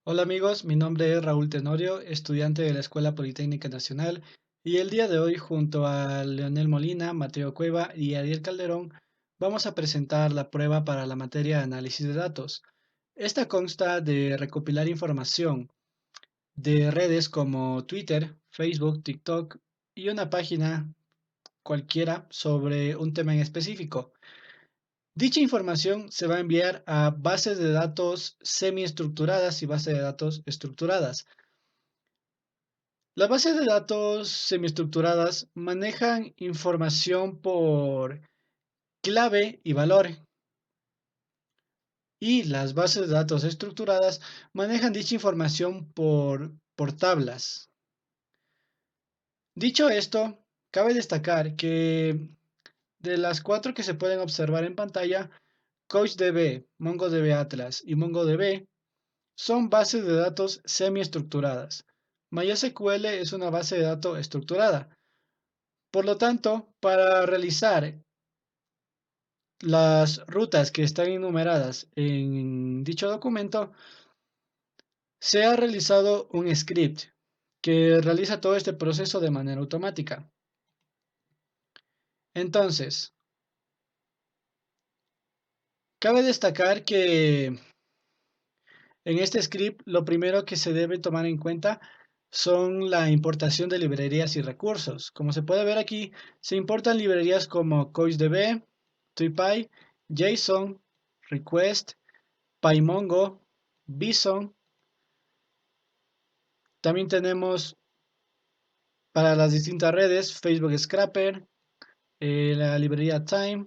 Hola amigos, mi nombre es Raúl Tenorio, estudiante de la Escuela Politécnica Nacional, y el día de hoy junto a Leonel Molina, Mateo Cueva y Ariel Calderón vamos a presentar la prueba para la materia de análisis de datos. Esta consta de recopilar información de redes como Twitter, Facebook, TikTok y una página cualquiera sobre un tema en específico. Dicha información se va a enviar a bases de datos semiestructuradas y bases de datos estructuradas. Las bases de datos semiestructuradas manejan información por clave y valor, y las bases de datos estructuradas manejan dicha información por tablas. Dicho esto, cabe destacar que de las cuatro que se pueden observar en pantalla, CouchDB, MongoDB Atlas y MongoDB son bases de datos semiestructuradas. MySQL es una base de datos estructurada. Por lo tanto, para realizar las rutas que están enumeradas en dicho documento, se ha realizado un script que realiza todo este proceso de manera automática. Entonces, cabe destacar que en este script lo primero que se debe tomar en cuenta son la importación de librerías y recursos. Como se puede ver aquí, se importan librerías como CouchDB, TuiPy, JSON, Request, PyMongo, Bison. También tenemos para las distintas redes Facebook Scrapper, la librería Time.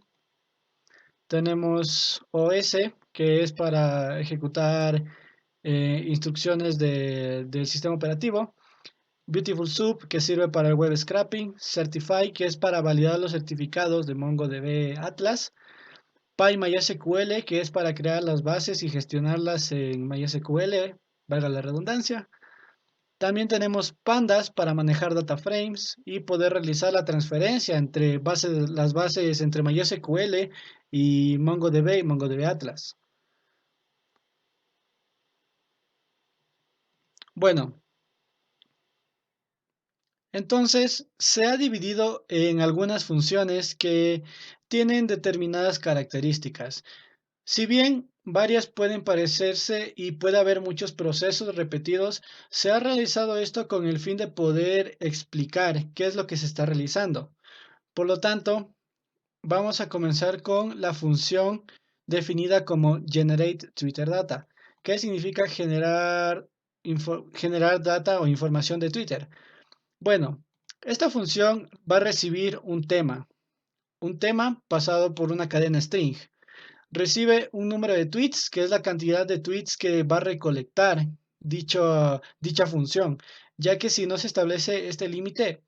Tenemos OS, que es para ejecutar instrucciones del sistema operativo. Beautiful Soup, que sirve para el web scraping. Certify, que es para validar los certificados de MongoDB Atlas. PyMySQL, que es para crear las bases y gestionarlas en MySQL, valga la redundancia. También tenemos pandas para manejar data frames y poder realizar la transferencia entre las bases entre MySQL y MongoDB y MongoDB Atlas. Bueno, entonces se ha dividido en algunas funciones que tienen determinadas características. Si bien varias pueden parecerse y puede haber muchos procesos repetidos, se ha realizado esto con el fin de poder explicar qué es lo que se está realizando. Por lo tanto, vamos a comenzar con la función definida como Generate Twitter Data, que significa generar data o información de Twitter. Bueno, esta función va a recibir un tema pasado por una cadena string. Recibe un número de tweets, que es la cantidad de tweets que va a recolectar dicha función, ya que si no se establece este límite,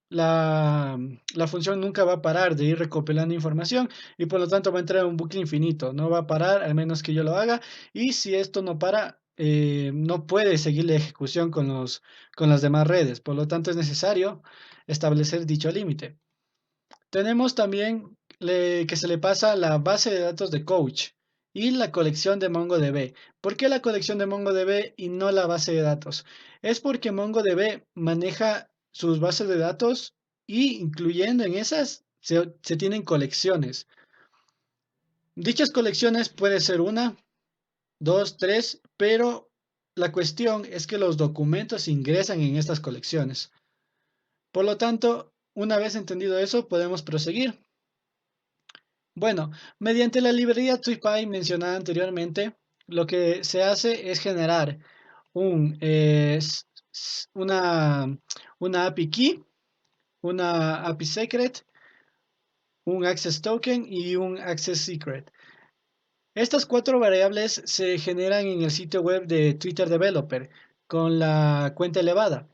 la, la función nunca va a parar de ir recopilando información y por lo tanto va a entrar en un bucle infinito. No va a parar al menos que yo lo haga, y si esto no para, no puede seguir la ejecución con las demás redes. Por lo tanto, es necesario establecer dicho límite. Tenemos también que se le pasa la base de datos de Coach y la colección de MongoDB. ¿Por qué la colección de MongoDB y no la base de datos? Es porque MongoDB maneja sus bases de datos y incluyendo en esas se tienen colecciones. Dichas colecciones puede ser una, dos, tres, pero la cuestión es que los documentos ingresan en estas colecciones. Por lo tanto, una vez entendido eso, podemos proseguir. Bueno, mediante la librería TuiPy mencionada anteriormente, lo que se hace es generar un, eh, s- s- una, una API key, una API secret, un access token y un access secret. Estas cuatro variables se generan en el sitio web de Twitter Developer con la cuenta elevada.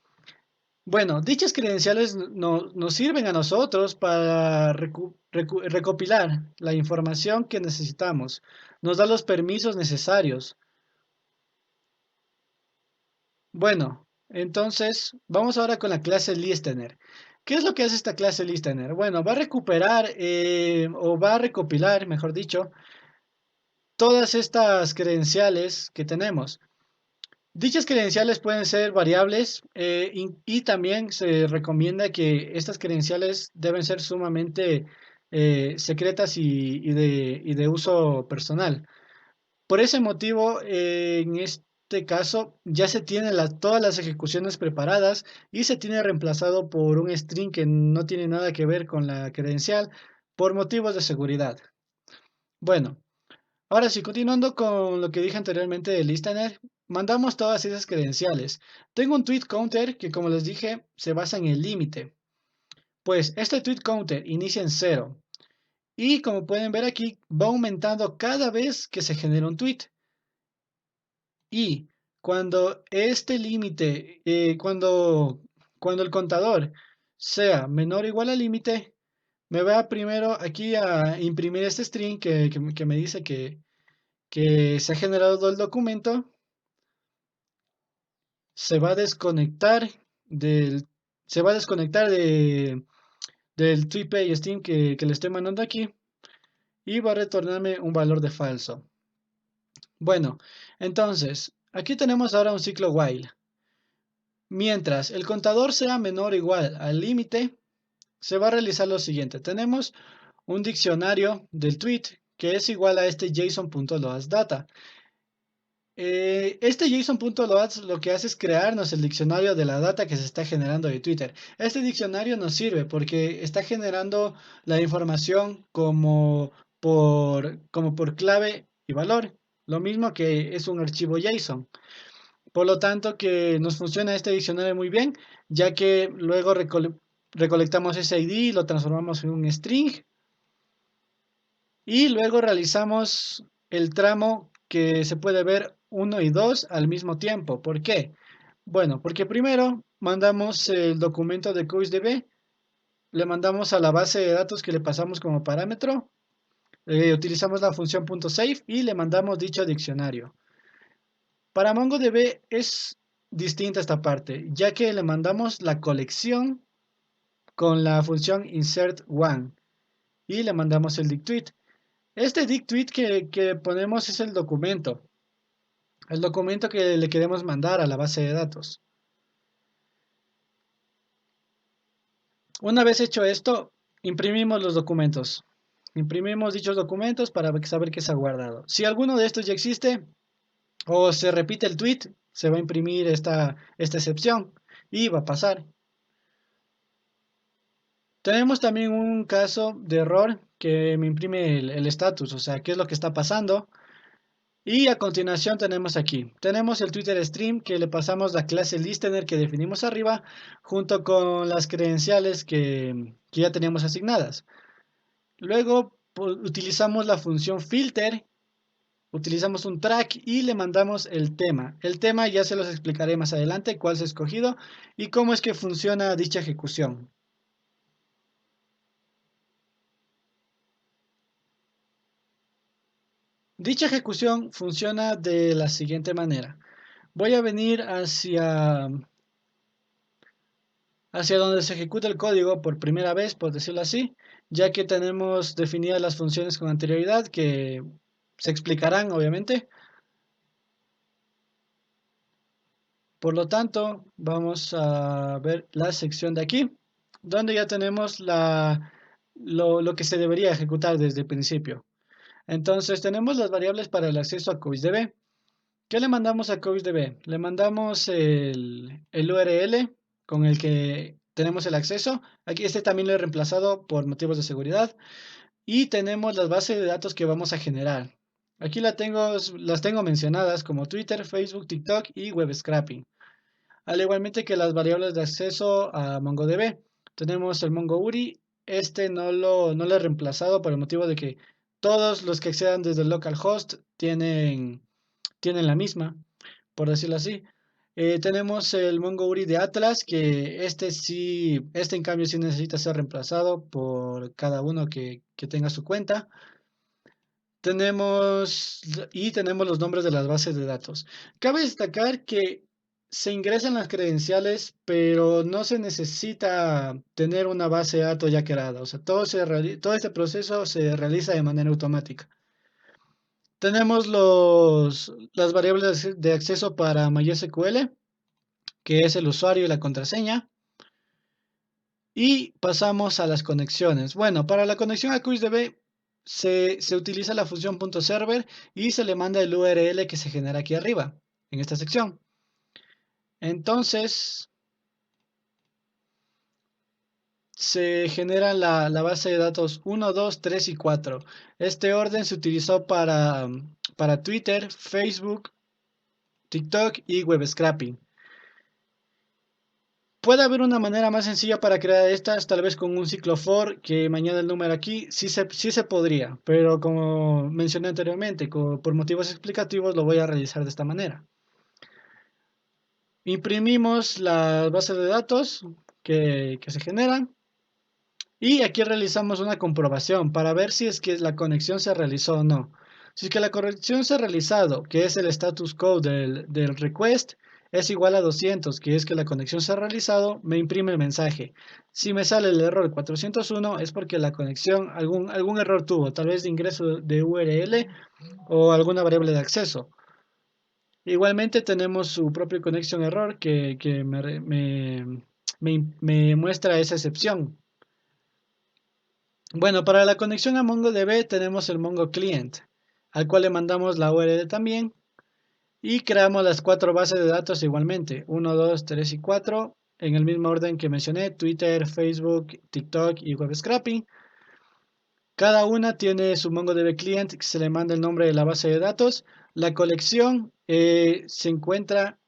Bueno, dichas credenciales nos sirven a nosotros para recopilar la información que necesitamos. Nos da los permisos necesarios. Bueno, entonces vamos ahora con la clase listener. ¿Qué es lo que hace esta clase listener? Bueno, va a recuperar o va a recopilar, mejor dicho, todas estas credenciales que tenemos. Dichas credenciales pueden ser variables y también se recomienda que estas credenciales deben ser sumamente secretas y de uso personal. Por ese motivo, en este caso, ya se tienen todas las ejecuciones preparadas y se tiene reemplazado por un string que no tiene nada que ver con la credencial por motivos de seguridad. Bueno, ahora sí, continuando con lo que dije anteriormente de listener, mandamos todas esas credenciales. Tengo un tweet counter que, como les dije, se basa en el límite. Pues este tweet counter inicia en cero y, como pueden ver aquí, va aumentando cada vez que se genera un tweet. Y cuando este límite, cuando el contador sea menor o igual al límite, me va primero aquí a imprimir este string que me dice que se ha generado el documento, se va a desconectar del, se va a desconectar del tweetpay string que le estoy mandando aquí y va a retornarme un valor de falso. Bueno, entonces, aquí tenemos ahora un ciclo while. Mientras el contador sea menor o igual al límite, se va a realizar lo siguiente. Tenemos un diccionario del tweet que es igual a este json.loadsData. Este json.loads lo que hace es crearnos el diccionario de la data que se está generando de Twitter. Este diccionario nos sirve porque está generando la información como por clave y valor. Lo mismo que es un archivo JSON. Por lo tanto, que nos funciona este diccionario muy bien, ya que luego recolectamos ese ID y lo transformamos en un string y luego realizamos el tramo que se puede ver uno y 2 al mismo tiempo. ¿Por qué? Bueno, porque primero mandamos el documento de CouchDB, le mandamos a la base de datos que le pasamos como parámetro, utilizamos la función .save y le mandamos dicho diccionario. Para MongoDB es distinta esta parte, ya que le mandamos la colección con la función insert one y le mandamos el dictweet. Este dictweet que ponemos es el documento que le queremos mandar a la base de datos. Una vez hecho esto, imprimimos los documentos. Imprimimos dichos documentos para saber que se ha guardado. Si alguno de estos ya existe o se repite el tweet, se va a imprimir esta excepción y va a pasar. Tenemos también un caso de error que me imprime el status, o sea, qué es lo que está pasando. Y a continuación tenemos el Twitter Stream que le pasamos la clase listener que definimos arriba junto con las credenciales que ya teníamos asignadas. Luego utilizamos la función filter, utilizamos un track y le mandamos el tema. El tema ya se los explicaré más adelante cuál se ha escogido y cómo es que funciona dicha ejecución. Dicha ejecución funciona de la siguiente manera. Voy a venir hacia donde se ejecuta el código por primera vez, por decirlo así, ya que tenemos definidas las funciones con anterioridad que se explicarán, obviamente. Por lo tanto, vamos a ver la sección de aquí, donde ya tenemos lo que se debería ejecutar desde el principio. Entonces, tenemos las variables para el acceso a CouchDB. ¿Qué le mandamos a CouchDB? Le mandamos el URL con el que tenemos el acceso. Aquí este también lo he reemplazado por motivos de seguridad. Y tenemos las bases de datos que vamos a generar. Aquí las tengo mencionadas como Twitter, Facebook, TikTok y Web Scraping. Al igualmente que las variables de acceso a MongoDB. Tenemos el MongoURI. Este no lo he reemplazado por el motivo de que todos los que accedan desde el localhost tienen la misma, por decirlo así. Tenemos el MongoURI de Atlas, que este en cambio sí necesita ser reemplazado por cada uno que tenga su cuenta. Tenemos los nombres de las bases de datos. Cabe destacar que se ingresan las credenciales, pero no se necesita tener una base de datos ya creada. O sea, todo este proceso se realiza de manera automática. Tenemos las variables de acceso para MySQL, que es el usuario y la contraseña. Y pasamos a las conexiones. Bueno, para la conexión a QuizDB se utiliza la función .server y se le manda el URL que se genera aquí arriba, en esta sección. Entonces, se genera la base de datos 1, 2, 3 y 4. Este orden se utilizó para Twitter, Facebook, TikTok y web scraping. Puede haber una manera más sencilla para crear estas, tal vez con un ciclo for que me añade el número aquí. Sí se podría, pero como mencioné anteriormente, por motivos explicativos lo voy a realizar de esta manera. Imprimimos la base de datos que se generan y aquí realizamos una comprobación para ver si es que la conexión se realizó o no. Si es que la conexión se ha realizado, que es el status code del request, es igual a 200, que es que la conexión se ha realizado, me imprime el mensaje. Si me sale el error 401 es porque la conexión, algún error tuvo, tal vez de ingreso de URL o alguna variable de acceso. Igualmente tenemos su propio connection error que me muestra esa excepción. Bueno, para la conexión a MongoDB tenemos el Mongo Client, al cual le mandamos la URL también y creamos las 4 bases de datos igualmente, 1, 2, 3 y 4, en el mismo orden que mencioné, Twitter, Facebook, TikTok y Web Scraping. Cada una tiene su MongoDB Client que se le manda el nombre de la base de datos. La colección se encuentra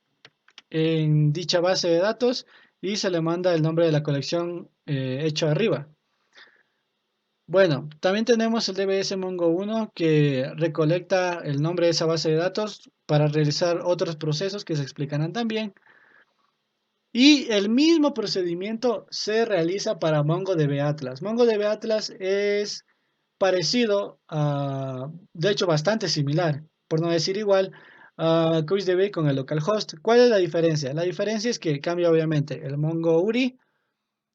en dicha base de datos y se le manda el nombre de la colección hecho arriba. Bueno, también tenemos el DBS Mongo 1 que recolecta el nombre de esa base de datos para realizar otros procesos que se explicarán también. Y el mismo procedimiento se realiza para MongoDB Atlas. MongoDB Atlas es parecido a, de hecho bastante similar, por no decir igual, a QuizDB con el localhost. ¿Cuál es la diferencia? La diferencia es que cambia obviamente el Mongo URI,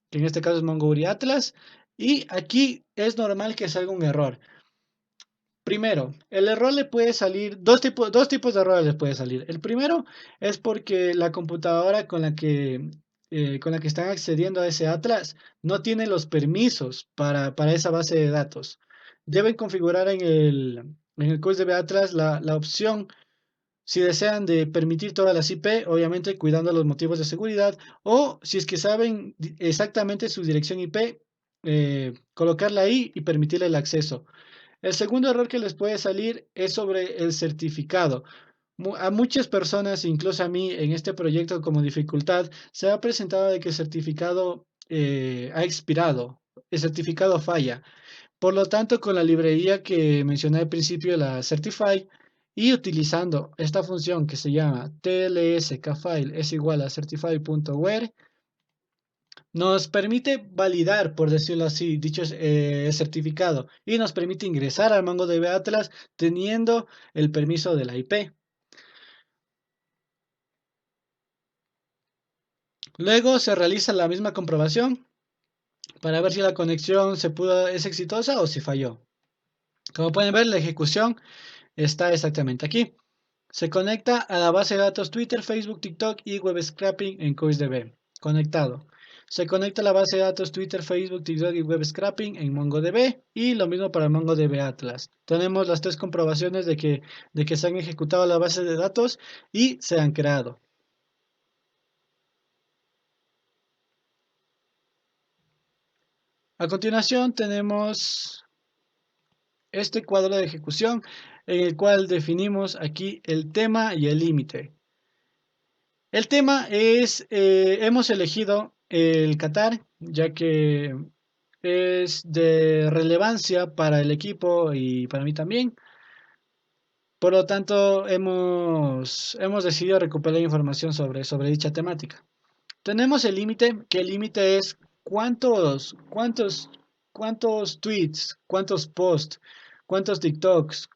que en este caso es Mongo URI Atlas, y aquí es normal que salga un error. Primero, el error le puede salir, dos tipos de errores le puede salir. El primero es porque la computadora con la que están accediendo a ese Atlas no tiene los permisos para esa base de datos. Deben configurar en el QSDB Atlas la opción, si desean, de permitir todas las IP, obviamente cuidando los motivos de seguridad, o si es que saben exactamente su dirección IP, colocarla ahí y permitirle el acceso. El segundo error que les puede salir es sobre el certificado. A muchas personas, incluso a mí, en este proyecto como dificultad, se ha presentado de que el certificado ha expirado, el certificado falla. Por lo tanto, con la librería que mencioné al principio, la Certify, y utilizando esta función que se llama tlskfile es igual a certify.where, nos permite validar, por decirlo así, dicho certificado y nos permite ingresar al MongoDB Atlas teniendo el permiso de la IP. Luego se realiza la misma comprobación para ver si la conexión es exitosa o si falló. Como pueden ver, la ejecución está exactamente aquí. Se conecta a la base de datos Twitter, Facebook, TikTok y Web Scraping en CoinsDB. Conectado. Se conecta a la base de datos Twitter, Facebook, TikTok y Web Scraping en MongoDB y lo mismo para MongoDB Atlas. Tenemos las tres comprobaciones de que se han ejecutado la base de datos y se han creado. A continuación tenemos este cuadro de ejecución en el cual definimos aquí el tema y el límite. El tema es, hemos elegido el Qatar, ya que es de relevancia para el equipo y para mí también. Por lo tanto, hemos decidido recuperar información sobre dicha temática. Tenemos el límite, que el límite es cuántos tweets, cuántos posts, cuántos TikToks,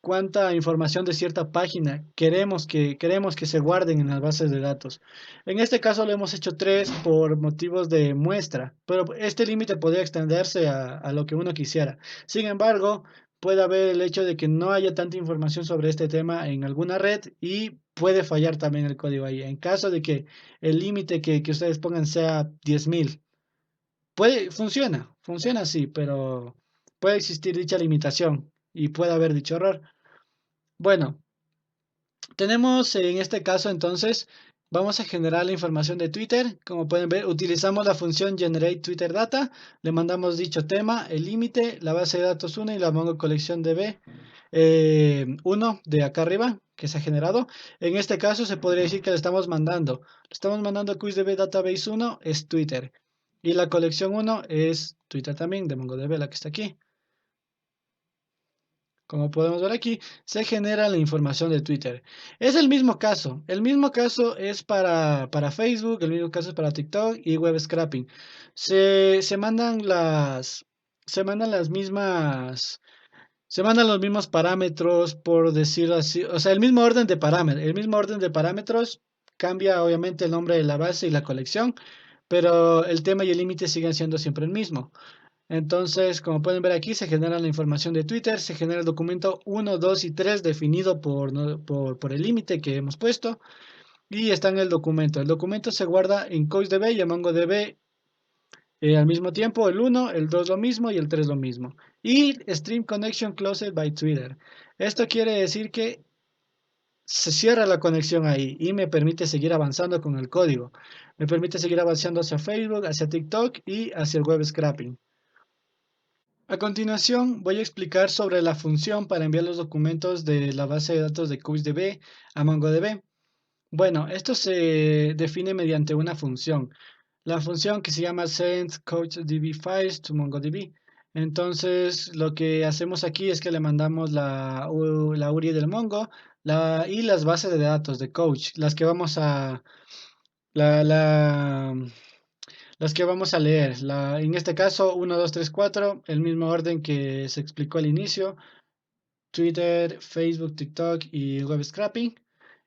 cuánta información de cierta página queremos que se guarden en las bases de datos. En este caso lo hemos hecho 3 por motivos de muestra, pero este límite podría extenderse a lo que uno quisiera. Sin embargo, puede haber el hecho de que no haya tanta información sobre este tema en alguna red y puede fallar también el código ahí. En caso de que el límite que ustedes pongan sea 10.000, funciona sí, pero puede existir dicha limitación y puede haber dicho error. Bueno, tenemos en este caso entonces, vamos a generar la información de Twitter. Como pueden ver, utilizamos la función generate Twitter data, le mandamos dicho tema, el límite, la base de datos 1 y la Mongo colección DB 1 de acá arriba que se ha generado. En este caso se podría decir que le estamos mandando QuizDB Database 1 es Twitter y la colección 1 es Twitter también de MongoDB, la que está aquí. Como podemos ver aquí, se genera la información de Twitter. Es el mismo caso. El mismo caso es para Facebook, el mismo caso es para TikTok y web scraping. Se mandan se mandan las mismas, se mandan los mismos parámetros, por decirlo así. O sea, el mismo orden de parámetros cambia obviamente el nombre de la base y la colección, pero el tema y el límite siguen siendo siempre el mismo. Entonces, como pueden ver aquí, se genera la información de Twitter, se genera el documento 1, 2 y 3 definido por, ¿no? por el límite que hemos puesto y está en el documento. El documento se guarda en CouchDB y en MongoDB al mismo tiempo, el 1, el 2 lo mismo y el 3 lo mismo. Y Stream Connection Closed by Twitter. Esto quiere decir que se cierra la conexión ahí y me permite seguir avanzando con el código. Me permite seguir avanzando hacia Facebook, hacia TikTok y hacia el web scraping. A continuación, voy a explicar sobre la función para enviar los documentos de la base de datos de CouchDB a MongoDB. Bueno, esto se define mediante una función, la función que se llama send CouchDB files to MongoDB. Entonces, lo que hacemos aquí es que le mandamos la URI del Mongo y las bases de datos de Couch, la, la, las que vamos a leer. En este caso, 1, 2, 3, 4, el mismo orden que se explicó al inicio, Twitter, Facebook, TikTok y web scraping.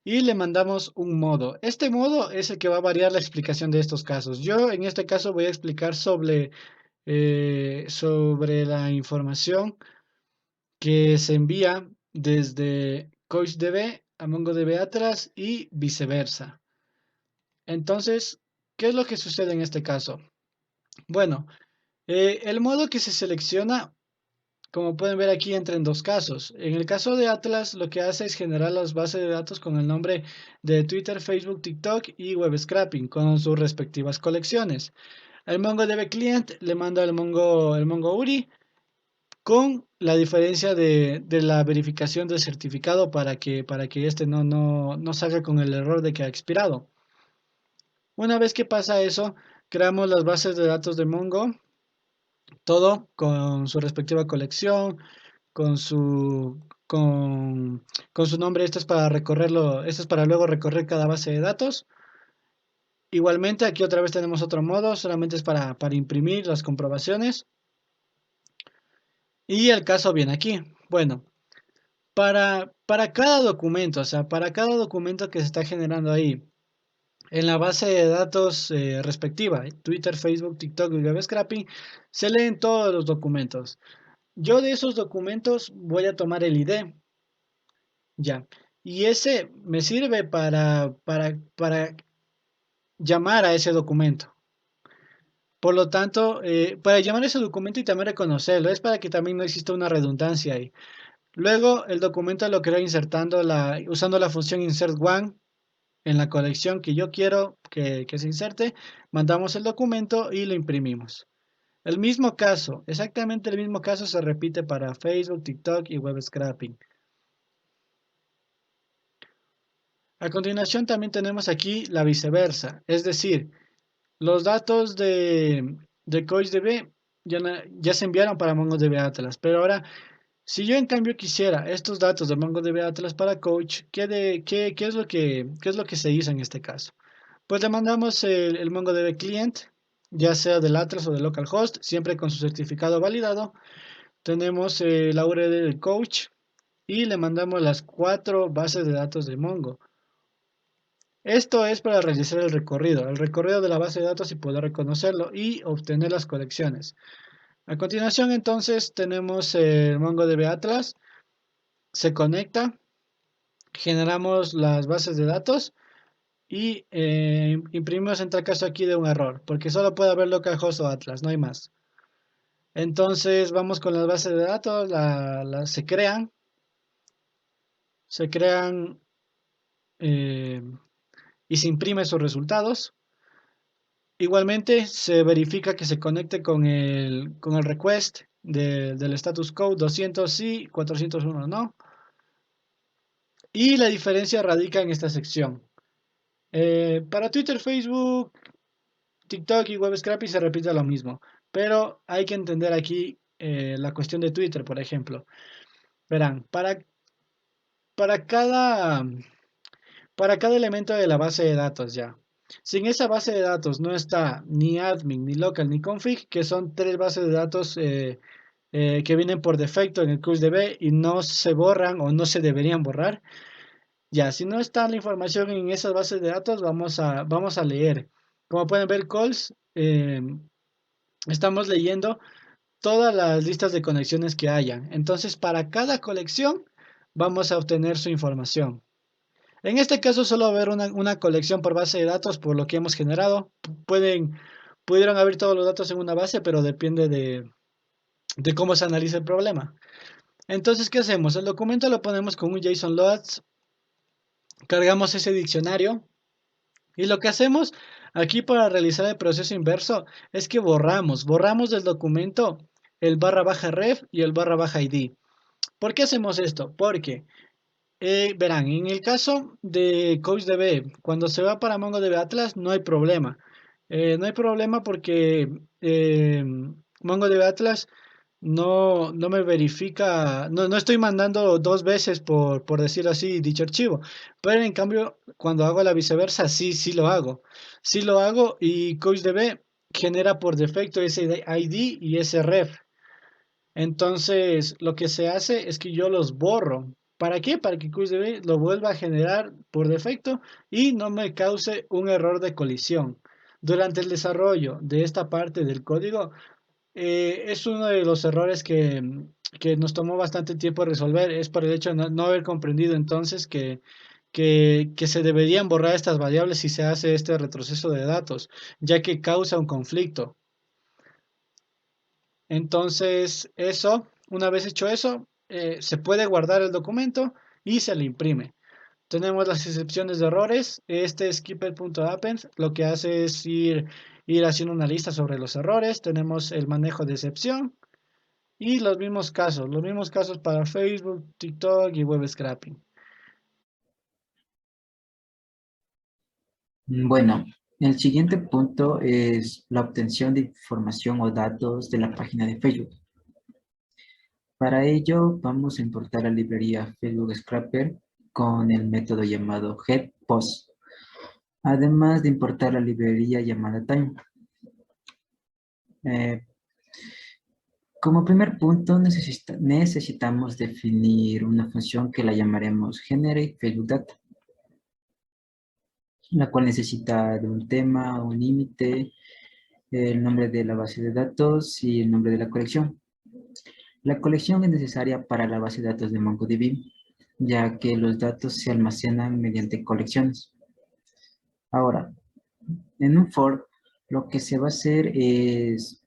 Y le mandamos un modo. Este modo es el que va a variar la explicación de estos casos. Yo en este caso voy a explicar sobre la información que se envía desde CouchDB a MongoDB Atlas y viceversa. Entonces, ¿qué es lo que sucede en este caso? Bueno, el modo que se selecciona, como pueden ver aquí, entra en dos casos. En el caso de Atlas, lo que hace es generar las bases de datos con el nombre de Twitter, Facebook, TikTok y Web Scraping con sus respectivas colecciones. El MongoDB Client le manda el Mongo URI con la diferencia de la verificación del certificado para que este no salga con el error de que ha expirado. Una vez que pasa eso, creamos las bases de datos de Mongo, todo con su respectiva colección, con su nombre. Esto es para recorrerlo, esto es para luego recorrer cada base de datos. Igualmente, aquí otra vez tenemos otro modo, solamente es para imprimir las comprobaciones. Y el caso viene aquí. Bueno, para cada documento, o sea, para cada documento que se está generando ahí, en la base de datos respectiva, Twitter, Facebook, TikTok y Web Scraping, se leen todos los documentos. Yo de esos documentos voy a tomar el ID, ya. Y ese me sirve para llamar a ese documento. Por lo tanto, para llamar a ese documento y también reconocerlo, es para que también no exista una redundancia ahí. Luego, el documento lo creo usando la función insert one en la colección que yo quiero que se inserte. Mandamos el documento y lo imprimimos. El mismo caso, exactamente el mismo caso se repite para Facebook, TikTok y Web Scraping. A continuación también tenemos aquí la viceversa, es decir, los datos de CouchDB ya se enviaron para MongoDB Atlas, pero ahora, si yo en cambio quisiera estos datos de MongoDB Atlas para Couch, ¿qué es lo que se hizo en este caso? Pues le mandamos el MongoDB Client, ya sea del Atlas o del localhost, siempre con su certificado validado. Tenemos la URL del Couch y le mandamos las 4 bases de datos de Mongo. Esto es para realizar el recorrido de la base de datos y poder reconocerlo y obtener las colecciones. A continuación, entonces, tenemos el MongoDB Atlas. Se conecta, generamos las bases de datos y imprimimos en tal caso aquí de un error, porque solo puede haber localhost o Atlas, no hay más. Entonces, vamos con las bases de datos, se crean eh, y se imprimen sus resultados. Igualmente se verifica que se conecte con el request del status code 200 sí, 401 no. Y la diferencia radica en esta sección. Para Twitter, Facebook, TikTok y WebScrappy se repite lo mismo. Pero hay que entender aquí la cuestión de Twitter, por ejemplo. Verán, para cada, para cada elemento de la base de datos ya. Si en esa base de datos no está ni admin, ni local, ni config, que son tres bases de datos que vienen por defecto en el CouchDB y no se borran o no se deberían borrar. Ya, si no está la información en esas bases de datos, vamos a leer. Como pueden ver, calls, estamos leyendo todas las listas de conexiones que hayan. Entonces, para cada colección, vamos a obtener su información. En este caso, solo va a haber una colección por base de datos por lo que hemos generado. Pudieron haber todos los datos en una base, pero depende de cómo se analiza el problema. Entonces, ¿qué hacemos? El documento lo ponemos con un JSON loads, cargamos ese diccionario y lo que hacemos aquí para realizar el proceso inverso es que borramos del documento el barra baja ref y el barra baja id. ¿Por qué hacemos esto? Porque, verán, en el caso de CouchDB, cuando se va para MongoDB Atlas no hay problema. No hay problema porque MongoDB Atlas no me verifica, no estoy mandando dos veces por decirlo así, dicho archivo. Pero en cambio, cuando hago la viceversa, sí lo hago. Sí lo hago y CouchDB genera por defecto ese ID y ese ref. Entonces, lo que se hace es que yo los borro. ¿Para qué? Para que CouchDB lo vuelva a generar por defecto y no me cause un error de colisión. Durante el desarrollo de esta parte del código, es uno de los errores que nos tomó bastante tiempo resolver. Es por el hecho de no haber comprendido entonces que se deberían borrar estas variables si se hace este retroceso de datos, ya que causa un conflicto. Entonces, una vez hecho eso, se puede guardar el documento y se le imprime. Tenemos las excepciones de errores. Este skipper.append lo que hace es ir haciendo una lista sobre los errores. Tenemos el manejo de excepción y los mismos casos para Facebook, TikTok y web scraping. Bueno, el siguiente punto es la obtención de información o datos de la página de Facebook. Para ello, vamos a importar la librería Facebook Scrapper con el método llamado getPost, además de importar la librería llamada time. Como primer punto, necesitamos definir una función que la llamaremos GenerateFacebookData, la cual necesita de un tema, un límite, el nombre de la base de datos y el nombre de la colección. La colección es necesaria para la base de datos de MongoDB, ya que los datos se almacenan mediante colecciones. Ahora, en un for, lo que se va a hacer es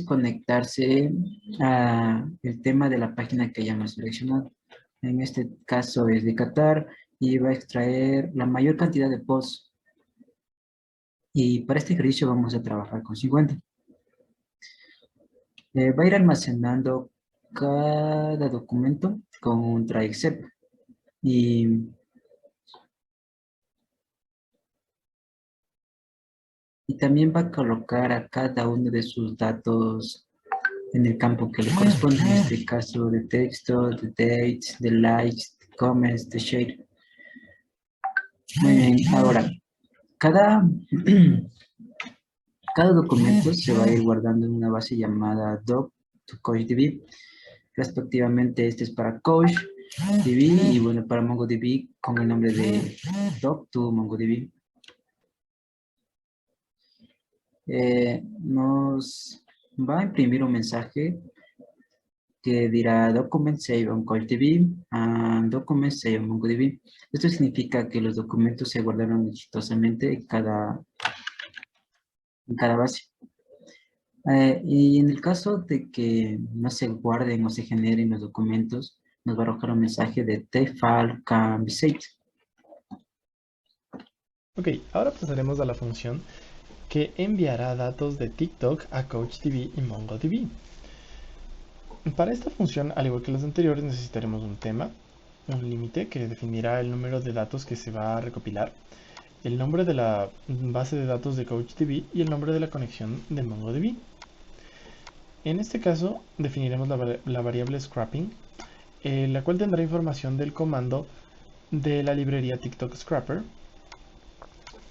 conectarse a el tema de la página que hayamos seleccionado. En este caso es de Qatar y va a extraer la mayor cantidad de posts. Y para este ejercicio vamos a trabajar con 50. Va a ir almacenando cada documento con un try except. Y también va a colocar a cada uno de sus datos en el campo que le corresponde, en este caso de texto, de dates, de likes, de comments, de share. Muy bien, ahora, cada, cada documento se va a ir guardando en una base llamada doc to CouchDB. Respectivamente, este es para Couch DB y bueno, para MongoDB con el nombre de doc to MongoDB. Nos va a imprimir un mensaje que dirá document save on CouchDB and document save on MongoDB. Esto significa que los documentos se guardaron exitosamente en cada base. Y en el caso de que no se guarden o se generen los documentos, nos va a arrojar un mensaje de the file can be saved. Ok, ahora pasaremos a la función que enviará datos de TikTok a CouchDB y MongoDB. Para esta función, al igual que las anteriores, necesitaremos un tema, un límite que definirá el número de datos que se va a recopilar, el nombre de la base de datos de CouchDB y el nombre de la conexión de MongoDB. En este caso, definiremos la variable scrapping, la cual tendrá información del comando de la librería TikTok Scrapper,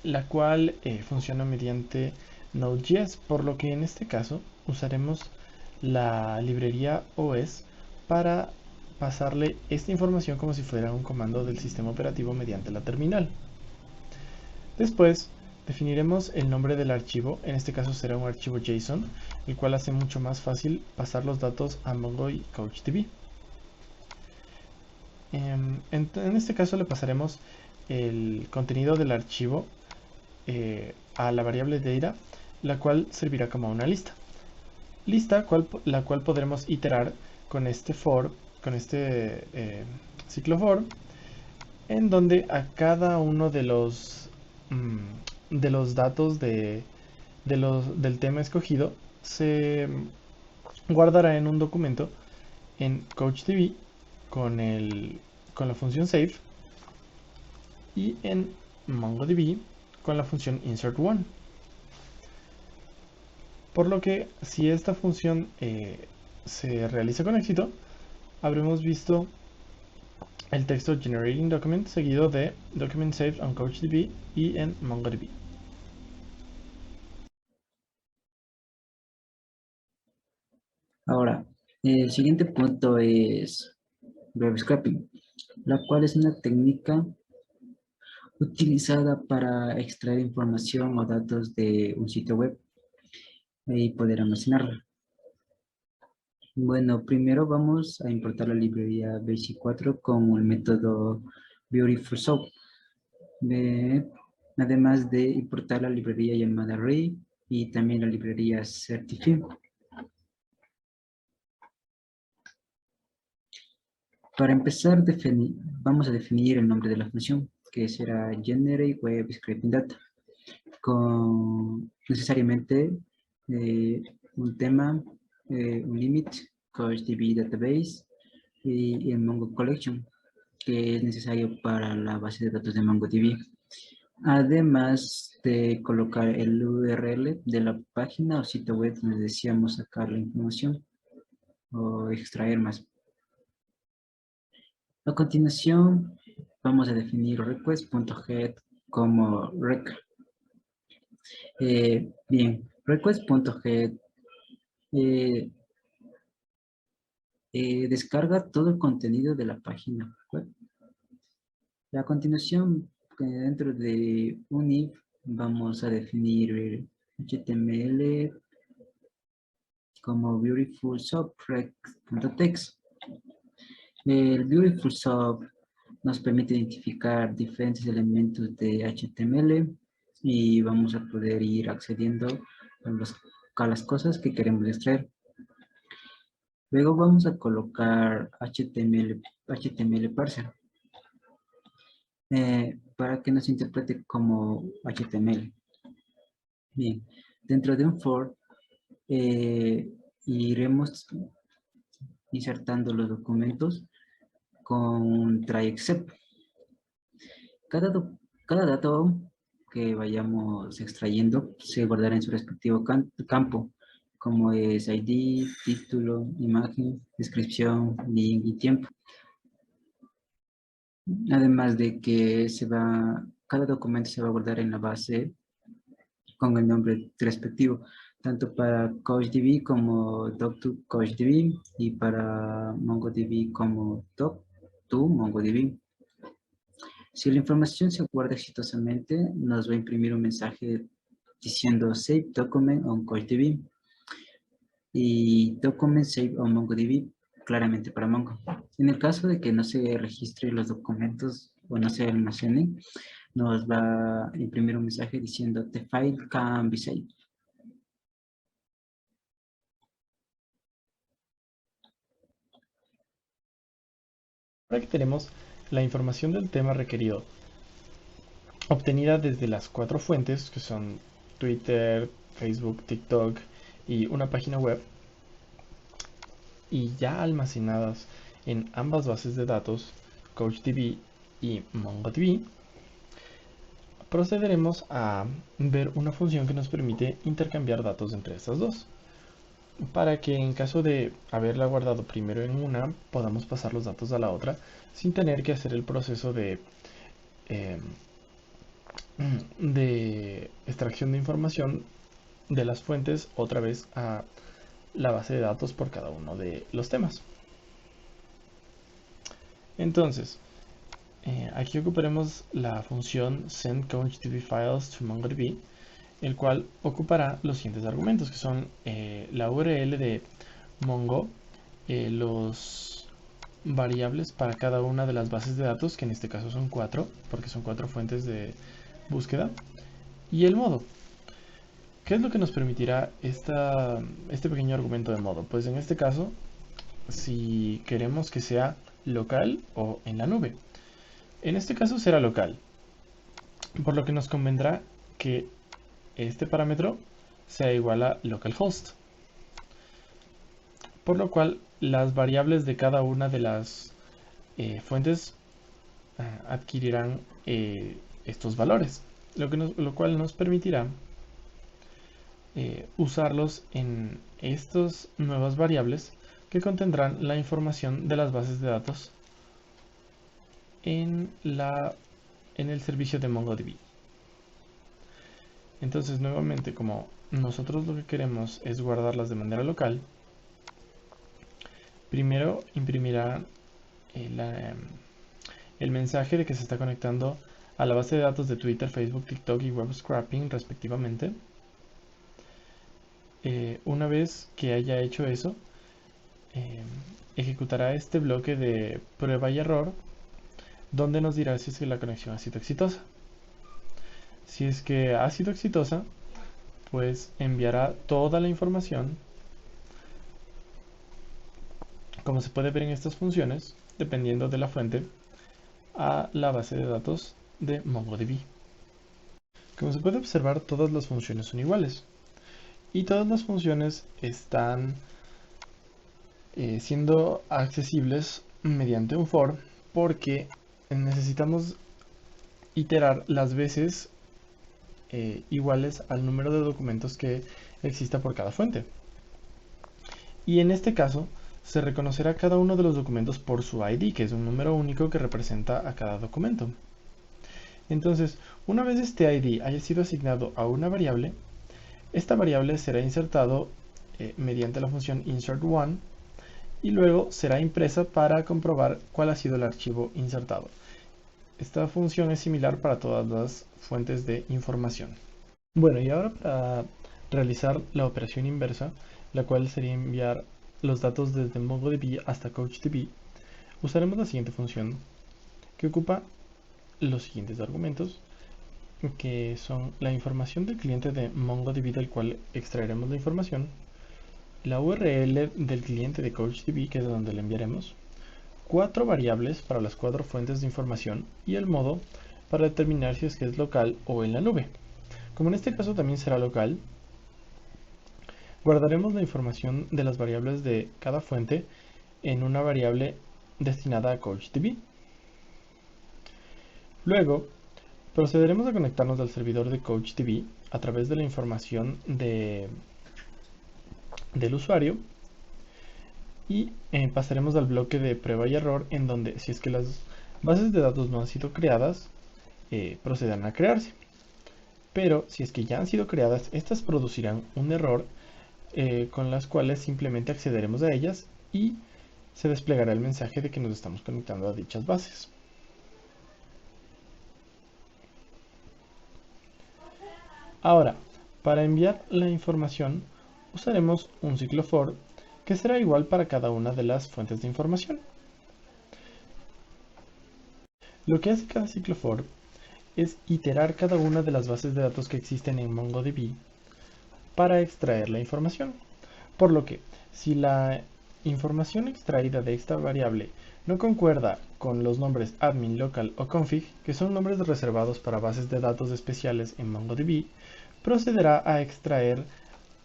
la cual funciona mediante Node.js, por lo que en este caso usaremos la librería OS para pasarle esta información como si fuera un comando del sistema operativo mediante la terminal. Después definiremos el nombre del archivo, en este caso será un archivo JSON, el cual hace mucho más fácil pasar los datos a Mongo y CouchDB. En este caso le pasaremos el contenido del archivo a la variable data, la cual servirá como una lista. Lista la cual podremos iterar con este for, con este ciclo for, en donde a cada uno de los datos del tema escogido se guardará en un documento en CouchDB con, con la función save y en MongoDB con la función insert1. Por lo que si esta función se realiza con éxito, habremos visto el texto generating document seguido de document saved on CouchDB y en MongoDB. Ahora, el siguiente punto es web scraping, la cual es una técnica utilizada para extraer información o datos de un sitio web y poder almacenarla. Bueno, primero vamos a importar la librería Basic 4 con el método Beautiful Soup. Además de importar la librería llamada Array y también la librería Certify. Para empezar, vamos a definir el nombre de la función, que será Generate Web Scraping Data, con necesariamente un tema, un limit, CouchDB Database y el Mongo Collection, que es necesario para la base de datos de MongoDB. Además de colocar el URL de la página o sitio web donde deseamos sacar la información o extraer más. A continuación, vamos a definir request.head como rec. Bien, request.head descarga todo el contenido de la página web. A continuación, dentro de un if, vamos a definir el HTML como beautiful subreq.text. El beautiful sub nos permite identificar diferentes elementos de HTML y vamos a poder ir accediendo a las cosas que queremos extraer. Luego vamos a colocar HTML parser para que nos interprete como HTML. Bien, dentro de un for iremos insertando los documentos con try except. Cada dato que vayamos extrayendo se guardará en su respectivo campo, como es ID, título, imagen, descripción, link y tiempo. Además de que cada documento se va a guardar en la base con el nombre respectivo, tanto para CouchDB como doc2CouchDB y para MongoDB como doc. to MongoDB. Si la información se guarda exitosamente, nos va a imprimir un mensaje diciendo Save Document on CouchDB y Document Save on MongoDB claramente para Mongo. En el caso de que no se registren los documentos o no se almacenen, nos va a imprimir un mensaje diciendo The file can be saved. Ahora que tenemos la información del tema requerido obtenida desde las 4 fuentes, que son Twitter, Facebook, TikTok y una página web, y ya almacenadas en ambas bases de datos, CouchDB y MongoDB, procederemos a ver una función que nos permite intercambiar datos entre estas dos, para que en caso de haberla guardado primero en una, podamos pasar los datos a la otra sin tener que hacer el proceso de extracción de información de las fuentes otra vez a la base de datos por cada uno de los temas. Entonces, aquí ocuparemos la función send CouchDB files to MongoDB, el cual ocupará los siguientes argumentos, que son la URL de Mongo, los variables para cada una de las bases de datos, que en este caso son 4, porque son 4 fuentes de búsqueda, y el modo. ¿Qué es lo que nos permitirá este pequeño argumento de modo? Pues en este caso, si queremos que sea local o en la nube. En este caso será local, por lo que nos convendrá que este parámetro sea igual a localhost, por lo cual las variables de cada una de las fuentes adquirirán estos valores, lo cual nos permitirá usarlos en estas nuevas variables que contendrán la información de las bases de datos en el servicio de MongoDB. Entonces, nuevamente, como nosotros lo que queremos es guardarlas de manera local, primero imprimirá el mensaje de que se está conectando a la base de datos de Twitter, Facebook, TikTok y Web Scraping respectivamente. Una vez que haya hecho eso, ejecutará este bloque de prueba y error, donde nos dirá si es que la conexión ha sido exitosa. Si es que ha sido exitosa, pues enviará toda la información, como se puede ver en estas funciones, dependiendo de la fuente, a la base de datos de MongoDB. Como se puede observar, todas las funciones son iguales y todas las funciones están siendo accesibles mediante un for, porque necesitamos iterar las veces iguales al número de documentos que exista por cada fuente. Y en este caso se reconocerá cada uno de los documentos por su ID, que es un número único que representa a cada documento. Entonces, una vez este ID haya sido asignado a una variable, esta variable será insertado mediante la función insert1 y luego será impresa para comprobar cuál ha sido el archivo insertado. Esta función es similar para todas las fuentes de información. Bueno, y ahora para realizar la operación inversa, la cual sería enviar los datos desde MongoDB hasta CouchDB, usaremos la siguiente función, que ocupa los siguientes argumentos, que son la información del cliente de MongoDB del cual extraeremos la información, la URL del cliente de CouchDB, que es de donde le enviaremos, 4 variables para las 4 fuentes de información y el modo para determinar si es que es local o en la nube. Como en este caso también será local, guardaremos la información de las variables de cada fuente en una variable destinada a CouchDB. Luego, procederemos a conectarnos al servidor de CouchDB a través de la información del usuario y pasaremos al bloque de prueba y error, en donde si es que las bases de datos no han sido creadas, procedan a crearse. Pero si es que ya han sido creadas, estas producirán un error con las cuales simplemente accederemos a ellas y se desplegará el mensaje de que nos estamos conectando a dichas bases. Ahora, para enviar la información, usaremos un ciclo for que será igual para cada una de las fuentes de información. Lo que hace cada ciclo for es iterar cada una de las bases de datos que existen en MongoDB para extraer la información. Por lo que, si la información extraída de esta variable no concuerda con los nombres admin, local o config, que son nombres reservados para bases de datos especiales en MongoDB, procederá a extraer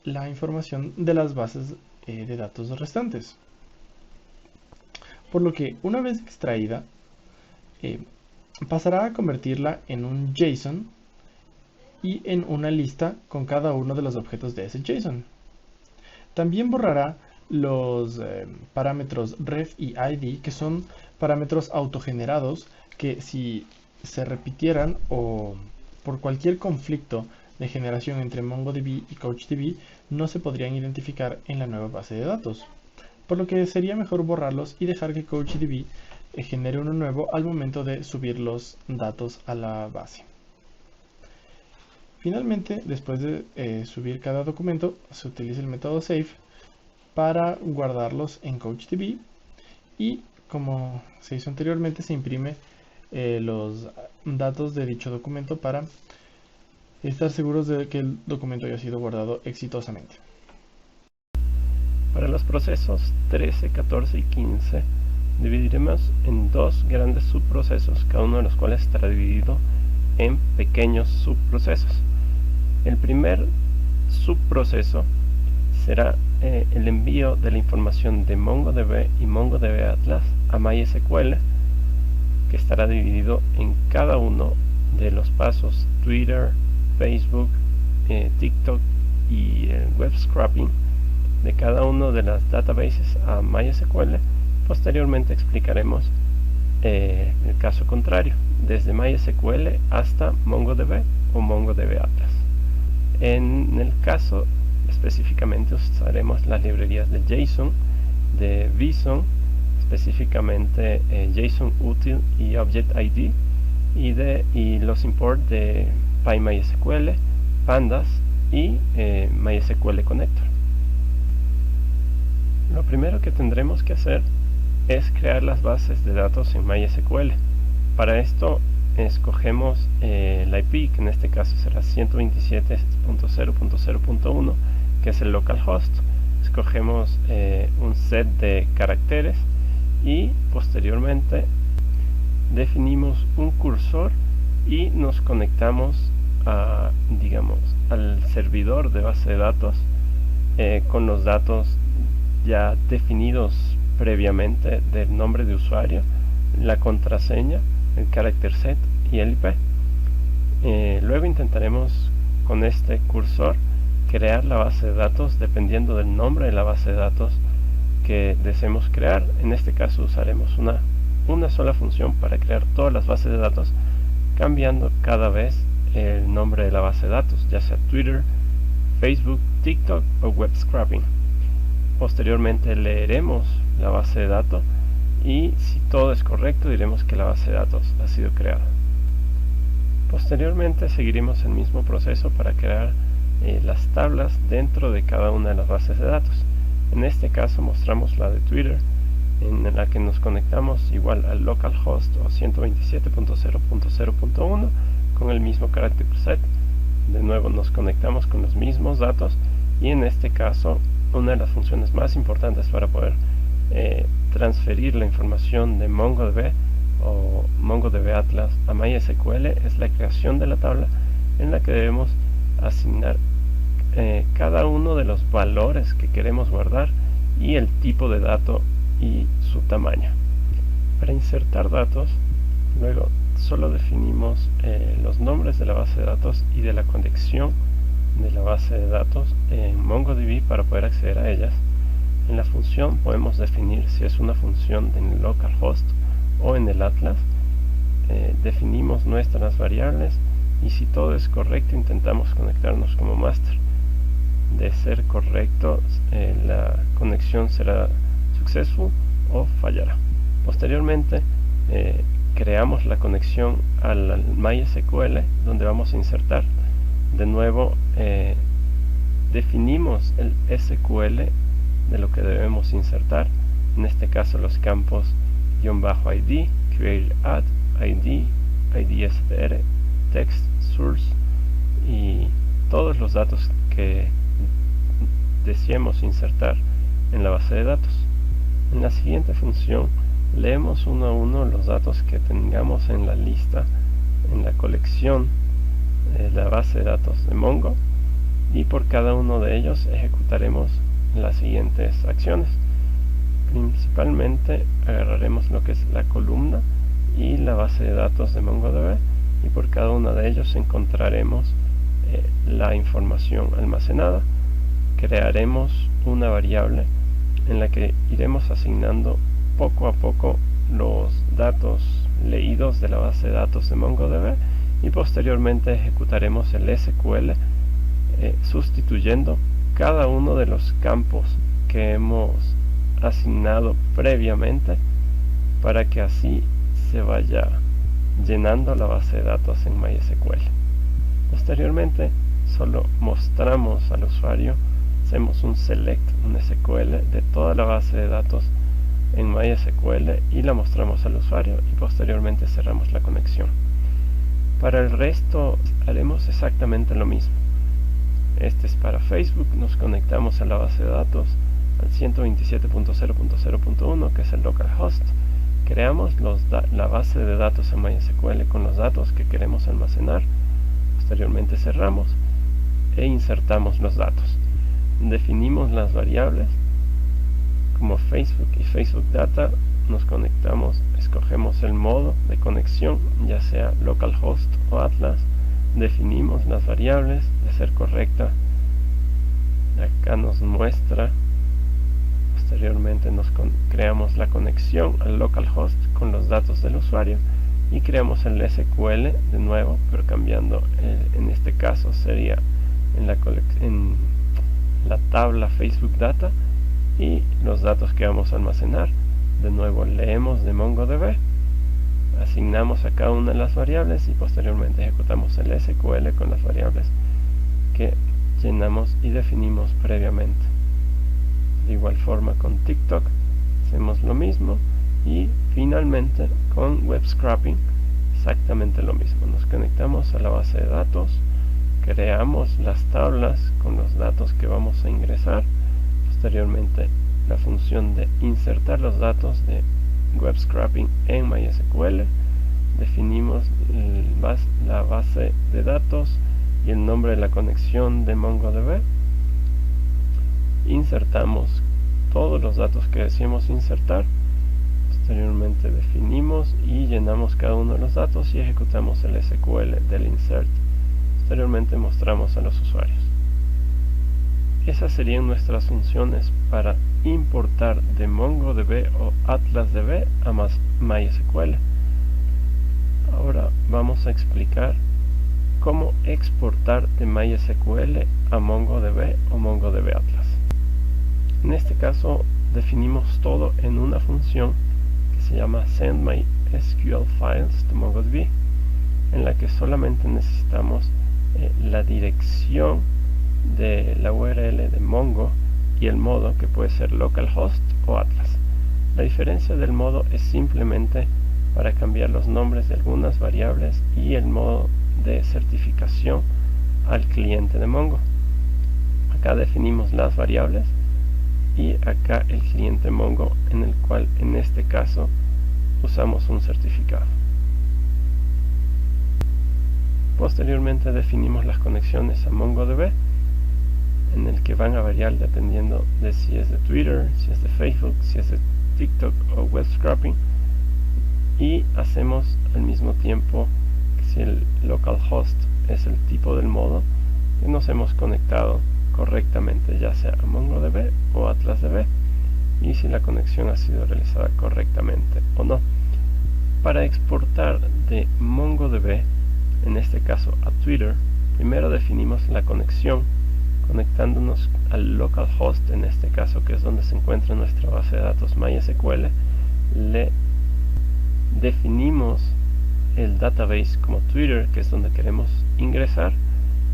la información de las bases de datos restantes. Por lo que, una vez extraída, pasará a convertirla en un JSON y en una lista con cada uno de los objetos de ese JSON. También borrará los parámetros ref y id, que son parámetros autogenerados que, si se repitieran o por cualquier conflicto de generación entre MongoDB y CouchDB, no se podrían identificar en la nueva base de datos, por lo que sería mejor borrarlos y dejar que CouchDB genere uno nuevo al momento de subir los datos a la base. Finalmente, después de subir cada documento, se utiliza el método save para guardarlos en CouchDB y, como se hizo anteriormente, se imprime los datos de dicho documento para estar seguros de que el documento haya sido guardado exitosamente. Para los procesos 13, 14 y 15 dividiremos en dos grandes subprocesos, cada uno de los cuales estará dividido en pequeños subprocesos. El primer subproceso será el envío de la información de MongoDB y MongoDB Atlas a MySQL, que estará dividido en cada uno de los pasos Twitter, Facebook, TikTok y web scraping de cada uno de las databases a MySQL. Posteriormente explicaremos el caso contrario, desde MySQL hasta MongoDB o MongoDB Atlas. En el caso específicamente usaremos las librerías de JSON, de VSON, específicamente JSON Util y Object ID, y los import de PyMySQL, Pandas y MySQL Connector. Lo primero que tendremos que hacer es crear las bases de datos en MySQL. Para esto escogemos la IP, que en este caso será 127.0.0.1, que es el localhost. Escogemos un set de caracteres y posteriormente definimos un cursor y nos conectamos al servidor de base de datos con los datos ya definidos previamente del nombre de usuario, la contraseña, el character set y el IP. Luego intentaremos con este cursor crear la base de datos dependiendo del nombre de la base de datos que deseemos crear. En este caso usaremos una sola función para crear todas las bases de datos, cambiando cada vez el nombre de la base de datos, ya sea Twitter, Facebook, TikTok o web scraping. Posteriormente leeremos la base de datos y, si todo es correcto, diremos que la base de datos ha sido creada. Posteriormente seguiremos el mismo proceso para crear las tablas dentro de cada una de las bases de datos. En este caso mostramos la de Twitter, en la que nos conectamos igual al localhost o 127.0.0.1 con el mismo character set. De nuevo nos conectamos con los mismos datos y, en este caso, una de las funciones más importantes para poder transferir la información de MongoDB o MongoDB Atlas a MySQL es la creación de la tabla, en la que debemos asignar cada uno de los valores que queremos guardar y el tipo de dato y su tamaño. Para insertar datos, luego solo definimos los nombres de la base de datos y de la conexión de la base de datos en MongoDB para poder acceder a ellas. En la función podemos definir si es una función en el localhost o en el Atlas. Definimos nuestras variables y, si todo es correcto, intentamos conectarnos como master. De ser correcto, la conexión será successful o fallará. Posteriormente creamos la conexión al MySQL donde vamos a insertar. De nuevo definimos el SQL de lo que debemos insertar, en este caso los campos --id, create add, id, idstr, text, source y todos los datos que deseemos insertar en la base de datos. En la siguiente función leemos uno a uno los datos que tengamos en la lista, en la colección de la base de datos de Mongo, y por cada uno de ellos ejecutaremos las siguientes acciones. Principalmente agarraremos lo que es la columna y la base de datos de MongoDB, y por cada uno de ellos encontraremos la información almacenada. Crearemos una variable en la que iremos asignando poco a poco los datos leídos de la base de datos de MongoDB, y posteriormente ejecutaremos el SQL sustituyendo cada uno de los campos que hemos asignado previamente, para que así se vaya llenando la base de datos en MySQL. Posteriormente solo mostramos al usuario, hacemos un select, un SQL de toda la base de datos en MySQL y la mostramos al usuario, y posteriormente cerramos la conexión. Para el resto haremos exactamente lo mismo. Este es para Facebook, nos conectamos a la base de datos al 127.0.0.1, que es el localhost. Creamos la base de datos en MySQL con los datos que queremos almacenar. Posteriormente cerramos e insertamos los datos. Definimos las variables como Facebook y Facebook Data. Nos conectamos, escogemos el modo de conexión, ya sea localhost o Atlas. Definimos las variables, de ser correcta acá nos muestra. Posteriormente creamos la conexión al localhost con los datos del usuario y creamos el SQL de nuevo, pero cambiando, en este caso sería en la tabla Facebook Data, y los datos que vamos a almacenar. De nuevo leemos de MongoDB, asignamos a cada una de las variables y posteriormente ejecutamos el SQL con las variables que llenamos y definimos previamente. De igual forma con TikTok hacemos lo mismo, y finalmente con web scraping exactamente lo mismo. Nos conectamos a la base de datos, creamos las tablas con los datos que vamos a ingresar. Posteriormente la función de insertar los datos de web scraping en MySQL, definimos la base de datos y el nombre de la conexión de MongoDB, insertamos todos los datos que deseamos insertar, posteriormente definimos y llenamos cada uno de los datos y ejecutamos el SQL del insert. Posteriormente mostramos a los usuarios. Esas serían nuestras funciones para importar de MongoDB o AtlasDB a MySQL. Ahora vamos a explicar cómo exportar de MySQL a MongoDB o MongoDB Atlas. En este caso definimos todo en una función que se llama SendMySQLFiles to MongoDB, en la que solamente necesitamos la dirección de la URL de Mongo y el modo, que puede ser localhost o Atlas. La diferencia del modo es simplemente para cambiar los nombres de algunas variables y el modo de certificación al cliente de Mongo. Acá definimos las variables y acá el cliente Mongo, en el cual en este caso usamos un certificado. Posteriormente definimos las conexiones a MongoDB, en el que van a variar dependiendo de si es de Twitter, si es de Facebook, si es de TikTok o web scraping, y hacemos al mismo tiempo que si el localhost es el tipo del modo, que nos hemos conectado correctamente, ya sea a MongoDB o AtlasDB, y si la conexión ha sido realizada correctamente o no. Para exportar de MongoDB, en este caso a Twitter, primero definimos la conexión conectándonos al localhost, en este caso, que es donde se encuentra nuestra base de datos MySQL, le definimos el database como Twitter, que es donde queremos ingresar,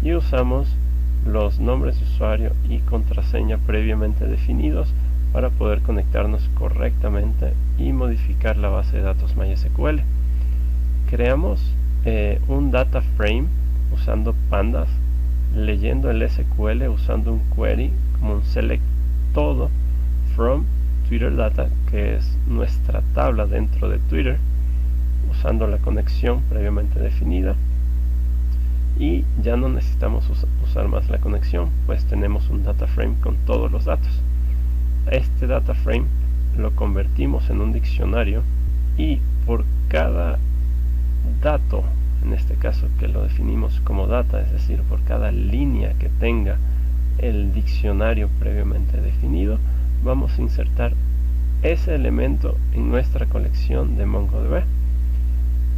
y usamos los nombres de usuario y contraseña previamente definidos para poder conectarnos correctamente y modificar la base de datos MySQL. Creamos un data frame usando pandas, leyendo el SQL usando un query como un select todo from Twitter data, que es nuestra tabla dentro de Twitter, usando la conexión previamente definida, y ya no necesitamos usar más la conexión, pues tenemos un data frame con todos los datos. Este data frame lo convertimos en un diccionario, y por cada dato, en este caso que lo definimos como data, es decir, por cada línea que tenga el diccionario previamente definido, vamos a insertar ese elemento en nuestra colección de MongoDB.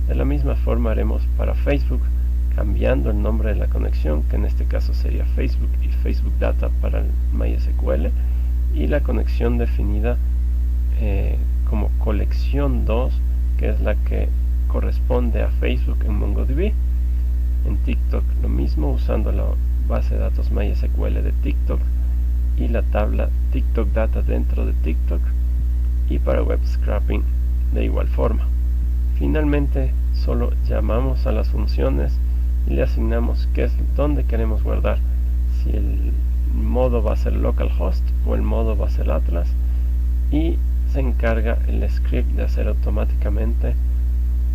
De la misma forma haremos para Facebook, cambiando el nombre de la conexión, que en este caso sería Facebook y Facebook Data para el MySQL, y la conexión definida como colección 2, que es la que corresponde a Facebook en MongoDB. En TikTok lo mismo, usando la base de datos MySQL de TikTok y la tabla TikTok Data dentro de TikTok, y para web scraping de igual forma. Finalmente solo llamamos a las funciones y le asignamos dónde queremos guardar, si el modo va a ser localhost o el modo va a ser Atlas, y se encarga el script de hacer automáticamente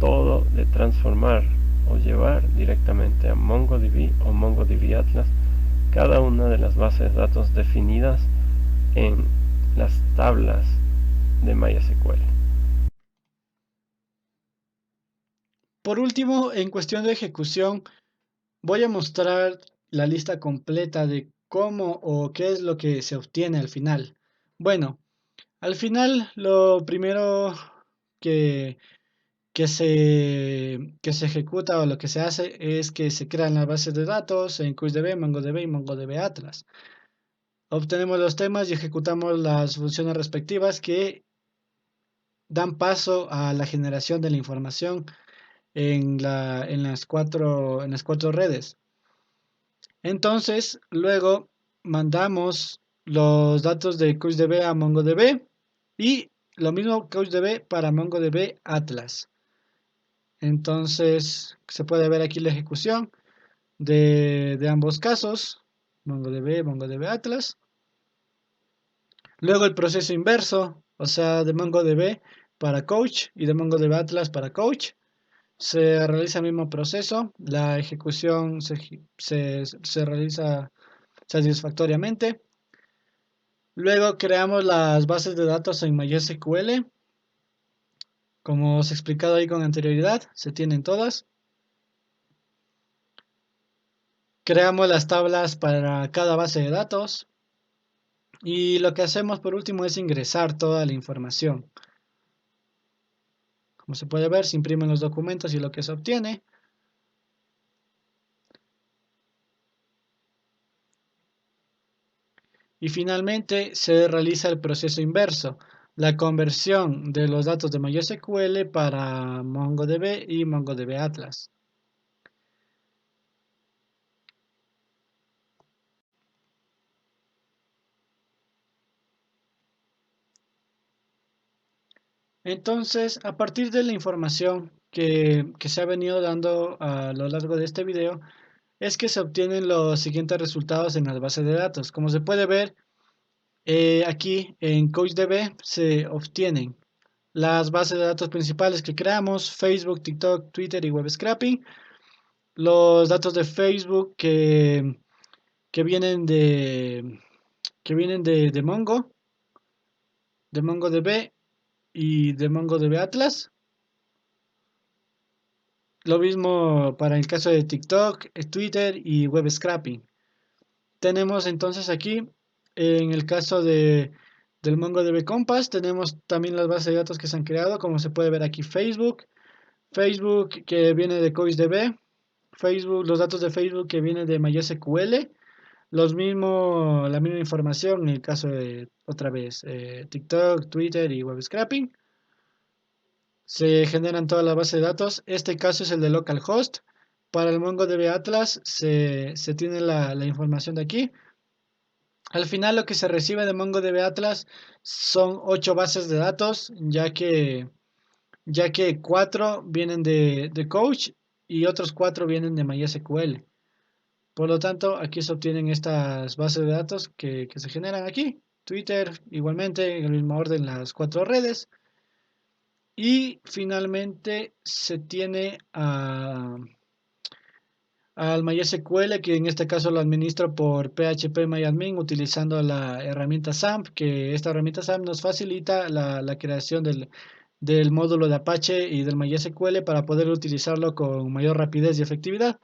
todo, de transformar o llevar directamente a MongoDB o MongoDB Atlas cada una de las bases de datos definidas en las tablas de MySQL. Por último, en cuestión de ejecución, voy a mostrar la lista completa de cómo o qué es lo que se obtiene al final. Bueno, al final lo primero que, que se ejecuta o lo que se hace es que se crean las bases de datos en CouchDB, MongoDB y MongoDB Atlas. Obtenemos los temas y ejecutamos las funciones respectivas que dan paso a la generación de la información en las cuatro redes. Entonces, luego mandamos los datos de CouchDB a MongoDB, y lo mismo CouchDB para MongoDB Atlas. Entonces, se puede ver aquí la ejecución de ambos casos, MongoDB Atlas. Luego el proceso inverso, o sea, de MongoDB para Couch y de MongoDB Atlas para Couch. Se realiza el mismo proceso, la ejecución se realiza satisfactoriamente. Luego creamos las bases de datos en MySQL. Como os he explicado ahí con anterioridad, se tienen todas. Creamos las tablas para cada base de datos. Y lo que hacemos por último es ingresar toda la información. Como se puede ver, se imprimen los documentos y lo que se obtiene. Y finalmente se realiza el proceso inverso, la conversión de los datos de MySQL para MongoDB y MongoDB Atlas. Entonces, a partir de la información que se ha venido dando a lo largo de este video, es que se obtienen los siguientes resultados en las bases de datos. Como se puede ver, aquí en CouchDB se obtienen las bases de datos principales que creamos: Facebook, TikTok, Twitter y Web Scraping. Los datos de Facebook que vienen de MongoDB y de MongoDB Atlas. Lo mismo para el caso de TikTok, Twitter y Web Scraping. Tenemos entonces aquí, en el caso del MongoDB Compass, tenemos también las bases de datos que se han creado, como se puede ver aquí: Facebook que viene de CouchDB, los datos de Facebook que vienen de MySQL, la misma información en el caso de, otra vez, TikTok, Twitter y web scraping. Se generan toda la base de datos. Este caso es el de localhost. Para el MongoDB Atlas se tiene la información de aquí. Al final lo que se recibe de MongoDB Atlas son 8 bases de datos, ya que 4 vienen de Coach y otros 4 vienen de MySQL. Por lo tanto, aquí se obtienen estas bases de datos que se generan aquí. Twitter, igualmente, en el mismo orden, las 4 redes. Y finalmente se tiene al MySQL, que en este caso lo administro por phpMyAdmin utilizando la herramienta XAMPP, que esta herramienta XAMPP nos facilita la creación del módulo de Apache y del MySQL para poder utilizarlo con mayor rapidez y efectividad.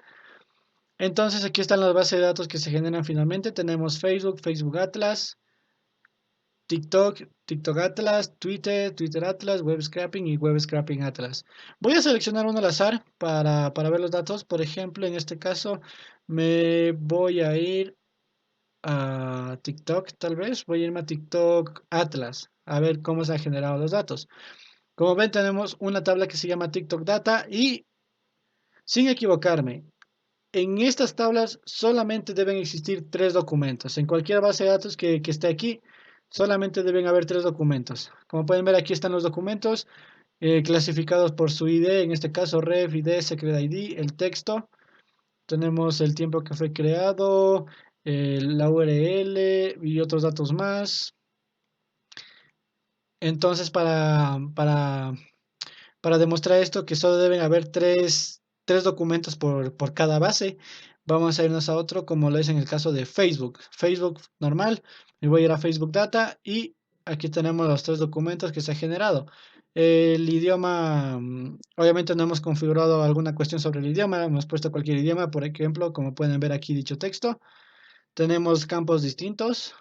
Entonces aquí están las bases de datos que se generan finalmente. Tenemos Facebook, Facebook Atlas, TikTok, TikTok Atlas, Twitter, Twitter Atlas, Web Scraping y Web Scraping Atlas. Voy a seleccionar uno al azar para ver los datos. Por ejemplo, en este caso me voy a ir a TikTok, tal vez. Voy a irme a TikTok Atlas a ver cómo se han generado los datos. Como ven, tenemos una tabla que se llama TikTok Data y, sin equivocarme, en estas tablas solamente deben existir 3 documentos. En cualquier base de datos que esté aquí, solamente deben haber 3 documentos. Como pueden ver, aquí están los documentos clasificados por su ID, en este caso ref, ID, secret ID, el texto. Tenemos el tiempo que fue creado, la URL y otros datos más. Entonces, para demostrar esto, que solo deben haber tres documentos por cada base, vamos a irnos a otro, como lo es en el caso de Facebook. Facebook normal, me voy a ir a Facebook Data y aquí tenemos los 3 documentos que se ha generado. El idioma, obviamente no hemos configurado alguna cuestión sobre el idioma, hemos puesto cualquier idioma, por ejemplo, como pueden ver aquí dicho texto. Tenemos campos distintos.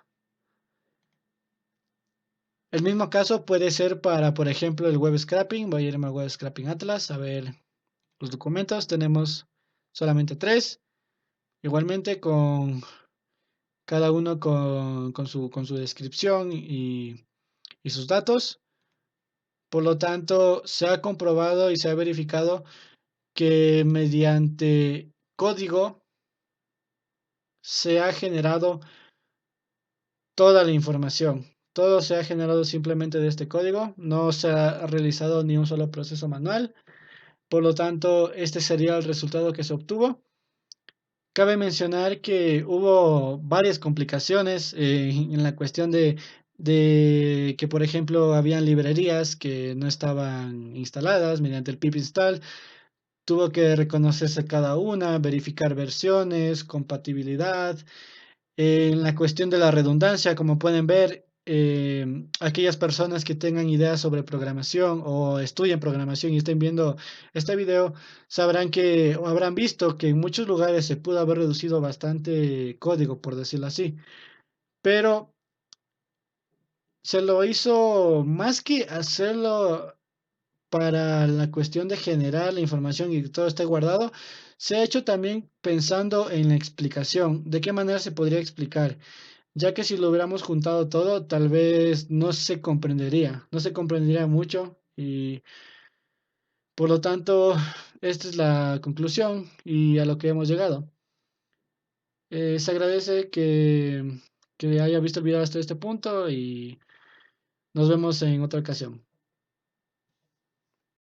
El mismo caso puede ser para, por ejemplo, el web scraping. Voy a irme a web scraping Atlas a ver los documentos. Tenemos solamente 3. Igualmente con cada uno con su descripción y sus datos. Por lo tanto, se ha comprobado y se ha verificado que mediante código se ha generado toda la información. Todo se ha generado simplemente de este código. No se ha realizado ni un solo proceso manual. Por lo tanto, este sería el resultado que se obtuvo. Cabe mencionar que hubo varias complicaciones en la cuestión de que, por ejemplo, habían librerías que no estaban instaladas mediante el pip install. Tuvo que reconocerse cada una, verificar versiones, compatibilidad. En la cuestión de la redundancia, como pueden ver, aquellas personas que tengan ideas sobre programación o estudien programación y estén viendo este video, sabrán que o habrán visto que en muchos lugares se pudo haber reducido bastante código, por decirlo así. Pero se lo hizo más que hacerlo para la cuestión de generar la información y que todo esté guardado, se ha hecho también pensando en la explicación, de qué manera se podría explicar, ya que si lo hubiéramos juntado todo, tal vez no se comprendería mucho y por lo tanto, esta es la conclusión y a lo que hemos llegado. Se agradece que haya visto el video hasta este punto y nos vemos en otra ocasión.